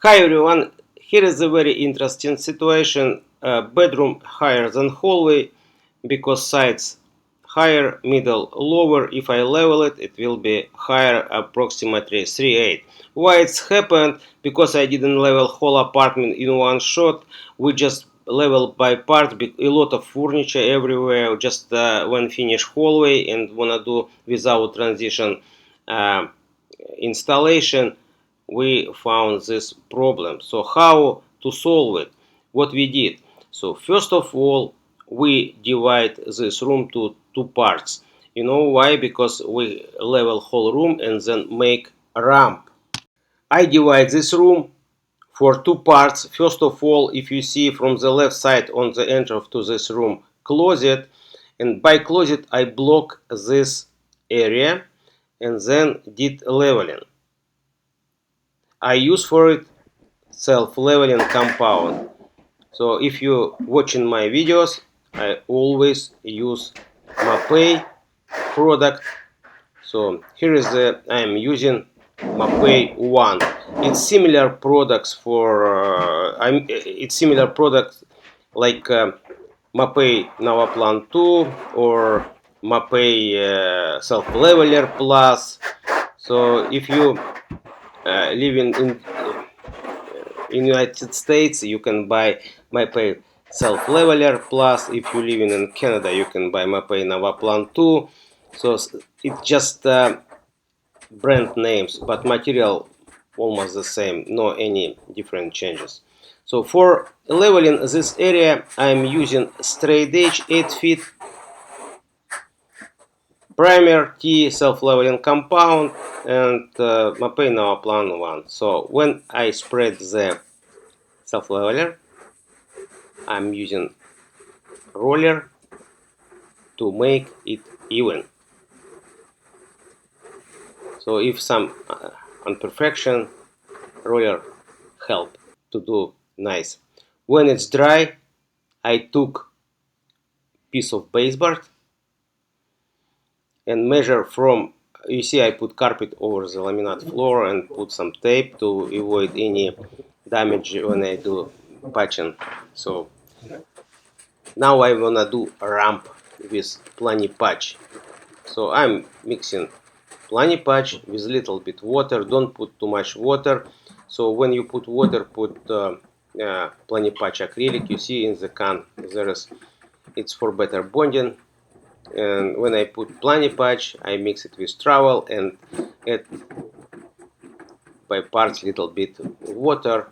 Hi everyone, here is a very interesting situation. Bedroom higher than hallway because sides higher, middle lower. If I level it, it will be higher, approximately 3.8. Why it's happened? Because I didn't level whole apartment in one shot. We just level by part, a lot of furniture everywhere. Just when finish hallway and wanna do without transition installation, we found this problem. So how to solve it? What we did? So first of all, we divide this room to two parts. You know why? Because we level whole room and then make a ramp. I divide this room for two parts. First of all, if you see from the left side on the entrance to this room, closet, and by closet I block this area and then did leveling. I use for it self-leveling compound. So if you're watching my videos, I always use Mapei product. So here is I am using Mapei 1. It's similar products for it's similar products like Mapei Novoplan 2 or Mapei Self-Leveler Plus. So if you living in United States, you can buy Mapei Self-Leveler Plus. If you living in Canada, you can buy Mapei Novoplan 2. So it's just brand names, but material almost the same, no any different changes. So for leveling this area, I'm using straight edge 8 feet primer T self-leveling compound and Mapei Novoplan 1. So when I spread the self-leveler, I'm using roller to make it even. So if some imperfection, roller help to do nice. When it's dry, I took piece of baseboard and measure from, you see I put carpet over the laminate floor and put some tape to avoid any damage when I do patching. So now I wanna do a ramp with Planipatch. So I'm mixing Planipatch with little bit water. Don't put too much water. So when you put water, put Planipatch acrylic. You see in the can there is, it's for better bonding. And when I put Planipatch, I mix it with trowel and add by parts little bit water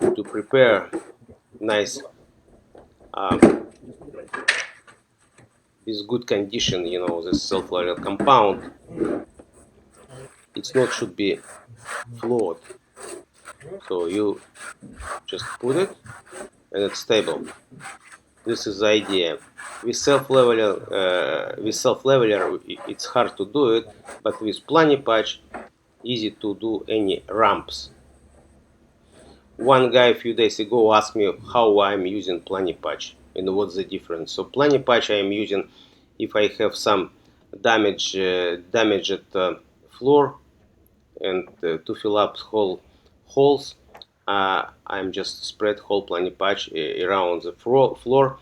to prepare nice with good condition, you know, this self-leveling compound. It's not should be flawed. So you just put it and it's stable. This is the idea. With self-leveler, it's hard to do it, but with Planipatch, easy to do any ramps. One guy a few days ago asked me how I'm using Planipatch and what's the difference. So Planipatch I am using if I have some damaged floor and to fill up whole holes. I'm just spread whole Planipatch around the floor.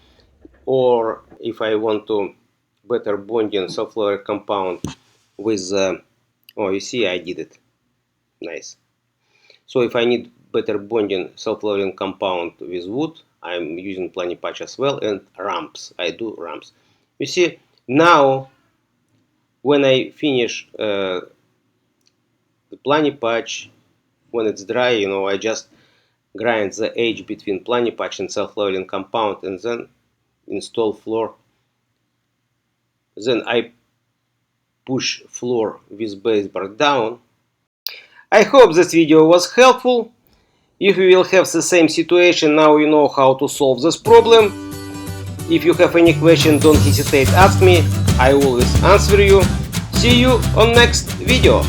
Or if I want to better bonding self-leveling compound with, oh, you see I did it, nice. So if I need better bonding self-leveling compound with wood, I'm using Planipatch as well, and ramps, I do ramps. You see, now when I finish the Planipatch, when it's dry, you know, I just grind the edge between Planipatch and self-leveling compound and then install floor. Then I push floor with baseboard down. I hope this video was helpful. If you will have the same situation, now you know how to solve this problem. If you have any question, don't hesitate, ask me. I always answer you. See you on next video.